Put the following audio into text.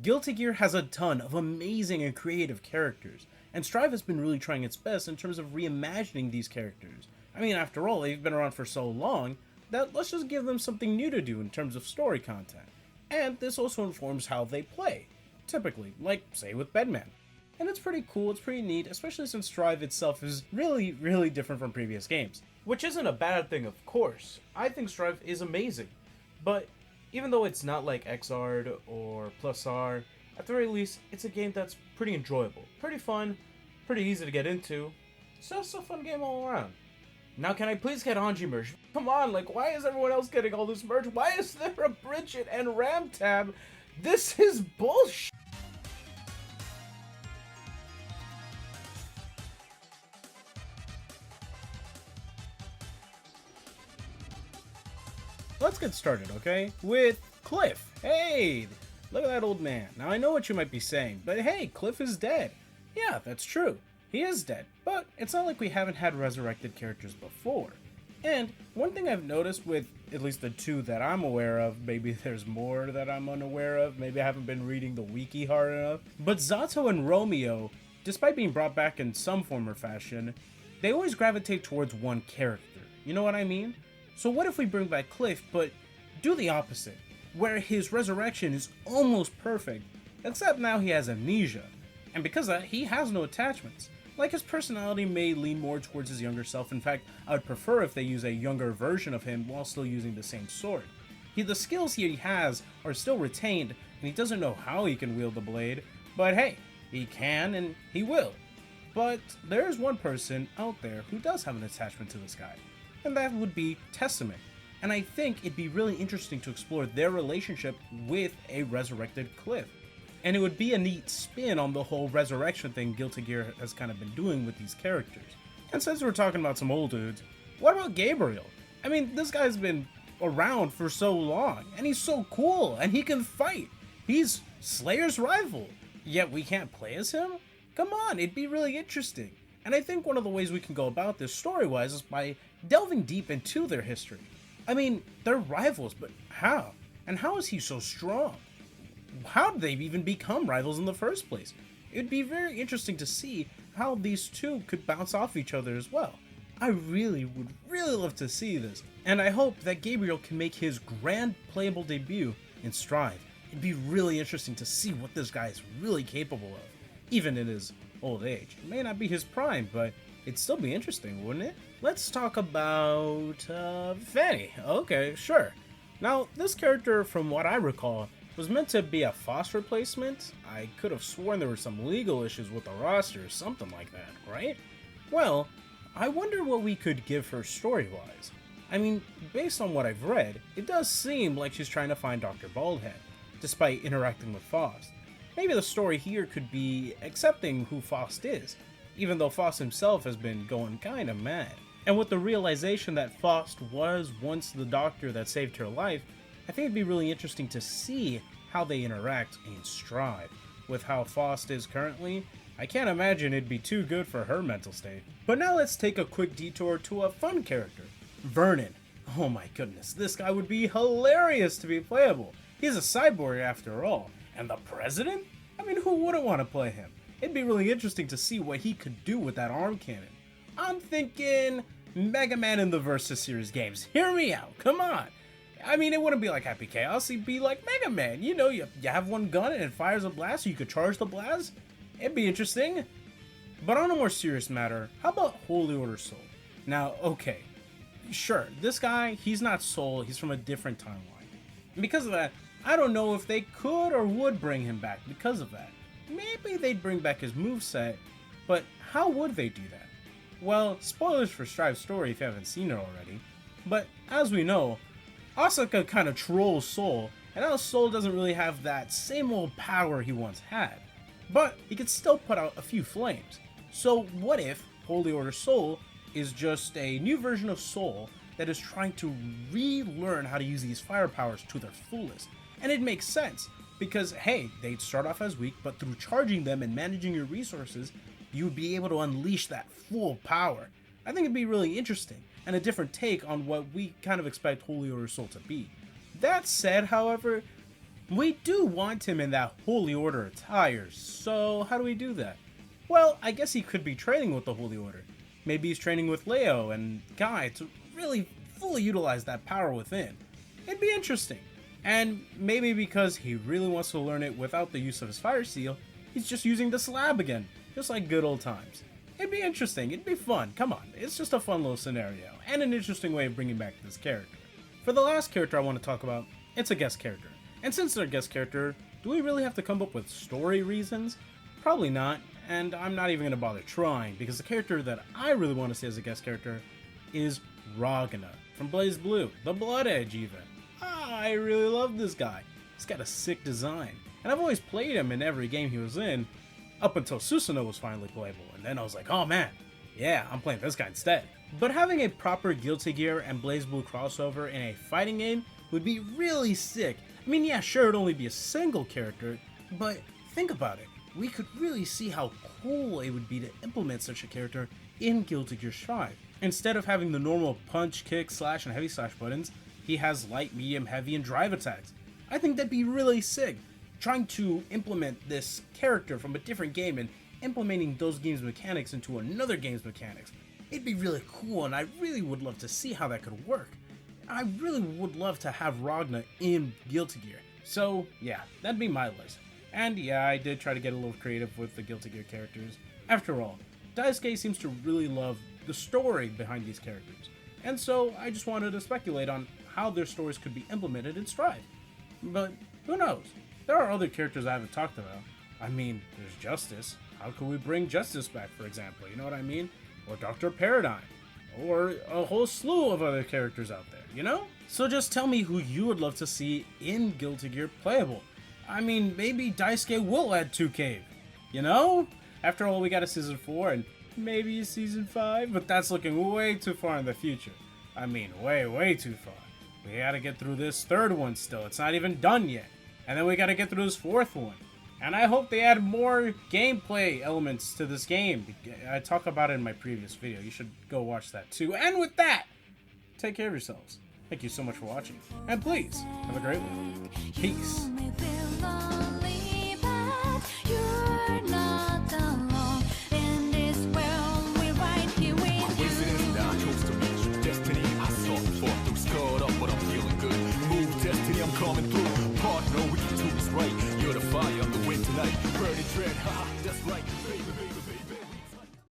Guilty Gear has a ton of amazing and creative characters, and Strive has been really trying its best in terms of reimagining these characters. I mean, after all, they've been around for so long that let's just give them something new to do in terms of story content. And this also informs how they play, typically, like, say, with Bedman. And it's pretty cool, it's pretty neat, especially since Strive itself is really different from previous games. Which isn't a bad thing, of course. I think Strive is amazing. But even though it's not like Xrd or Plus R, at the very least, it's a game that's pretty enjoyable, pretty fun, pretty easy to get into. It's just a fun game all around. Now can I please get Anji merch? Come on, like, why is everyone else getting all this merch? Why is there a Bridget and Ram tab? This is bullshit! Let's get started, okay? With Cliff. Hey, look at that old man. Now I know what you might be saying, but hey, Cliff is dead. Yeah, that's true. He is dead, but it's not like we haven't had resurrected characters before. And one thing I've noticed with at least the two that I'm aware of, maybe there's more that I'm unaware of, maybe I haven't been reading the wiki hard enough, but Zato and Romeo, despite being brought back in some form or fashion, they always gravitate towards one character. You know what I mean? So what if we bring back Cliff, but do the opposite, where his resurrection is almost perfect, except now he has amnesia, and because of that, he has no attachments. Like, his personality may lean more towards his younger self. In fact, I would prefer if they use a younger version of him while still using the same sword. The skills he has are still retained, and he doesn't know how he can wield the blade, but hey, he can and he will. But there's one person out there who does have an attachment to this guy, and that would be Testament. And I think it'd be really interesting to explore their relationship with a resurrected Cliff. And it would be a neat spin on the whole resurrection thing Guilty Gear has kind of been doing with these characters. And since we're talking about some old dudes, what about Gabriel? I mean, this guy's been around for so long, and he's so cool, and he can fight. He's Slayer's rival, yet we can't play as him? Come on, it'd be really interesting. And I think one of the ways we can go about this story-wise is by delving deep into their history. I mean, they're rivals, but how? And how is he so strong? How did they even become rivals in the first place? It'd be very interesting to see how these two could bounce off each other as well. I would really love to see this, and I hope that Gabriel can make his grand playable debut in Strive. It'd be really interesting to see what this guy is really capable of, even in his old age. It may not be his prime, but it'd still be interesting, wouldn't it? Let's talk about Fanny. Okay, sure. Now, this character, from what I recall, was meant to be a Faust replacement. I could have sworn there were some legal issues with the roster or something like that, right? Well, I wonder what we could give her story-wise. I mean, based on what I've read, it does seem like she's trying to find Dr. Baldhead, despite interacting with Faust. Maybe the story here could be accepting who Faust is, even though Faust himself has been going kinda mad. And with the realization that Faust was once the doctor that saved her life, I think it'd be really interesting to see how they interact in Strive. With how Faust is currently, I can't imagine it'd be too good for her mental state. But now let's take a quick detour to a fun character, Vernon. Oh my goodness, this guy would be hilarious to be playable. He's a cyborg after all. And the president? I mean, who wouldn't want to play him? It'd be really interesting to see what he could do with that arm cannon. I'm thinking Mega Man in the Versus series games. Hear me out, come on. I mean, it wouldn't be like Happy Chaos, it'd be like Mega Man. You know, you have one gun and it fires a blast so you could charge the blast. It'd be interesting. But on a more serious matter, how about Holy Order Soul? Now, okay, sure, this guy, he's not Soul, he's from a different timeline. And because of that, I don't know if they could or would bring him back because of that. Maybe they'd bring back his moveset, but how would they do that? Well, spoilers for Strive's story if you haven't seen it already, but as we know, Asaka kind of trolls Soul, and now Soul doesn't really have that same old power he once had. But he could still put out a few flames. So what if Holy Order Soul is just a new version of Soul that is trying to relearn how to use these fire powers to their fullest? And it makes sense, because hey, they'd start off as weak, but through charging them and managing your resources, you would be able to unleash that full power. I think it'd be really interesting, and a different take on what we kind of expect Holy Order Soul to be. That said, however, We do want him in that Holy Order attire, so how do we do that? Well, I guess he could be training with the Holy Order. Maybe he's training with Leo and Guy to really fully utilize that power within. It'd be interesting. And maybe because he really wants to learn it without the use of his fire seal, he's just using the slab again, just like good old times. It'd be interesting, it'd be fun, come on, it's just a fun little scenario, and an interesting way of bringing back this character. For the last character I want to talk about, it's a guest character. And since they're a guest character, do we really have to come up with story reasons? Probably not, and I'm not even going to bother trying, because the character that I really want to see as a guest character is Ragna, from BlazBlue, the Blood Edge even. I really love this guy. He's got a sick design, and I've always played him in every game he was in, up until Susanoo was finally playable, and then I was like, oh man, yeah, I'm playing this guy instead. But having a proper Guilty Gear and BlazBlue crossover in a fighting game would be really sick. I mean, yeah, sure, it'd only be a single character, but think about it. We could really see how cool it would be to implement such a character in Guilty Gear Strive. Instead of having the normal punch, kick, slash, and heavy slash buttons, he has light, medium, heavy, and drive attacks. I think that'd be really sick. Trying to implement this character from a different game and implementing those game's mechanics into another game's mechanics. It'd be really cool, and I really would love to see how that could work. I really would love to have Ragna in Guilty Gear. So yeah, that'd be my list. And yeah, I did try to get a little creative with the Guilty Gear characters. After all, Ggst seems to really love the story behind these characters. And so I just wanted to speculate on how their stories could be implemented in Strive. But who knows? There are other characters I haven't talked about. I mean, there's Justice. How could we bring Justice back, for example? You know what I mean? Or Dr. Paradigm. Or a whole slew of other characters out there, you know? So just tell me who you would love to see in Guilty Gear playable. I mean, maybe Ggst will add 2 Cave, you know? After all, we got a Season 4 and maybe a Season 5, but that's looking way too far in the future. I mean, way too far. We gotta get through this 3rd one still, it's not even done yet. And then we gotta get through this 4th one. And I hope they add more gameplay elements to this game. I talk about it in my previous video. You should go watch that too. And with that, take care of yourselves. Thank you so much for watching. And please, have a great one. Peace. Coming through.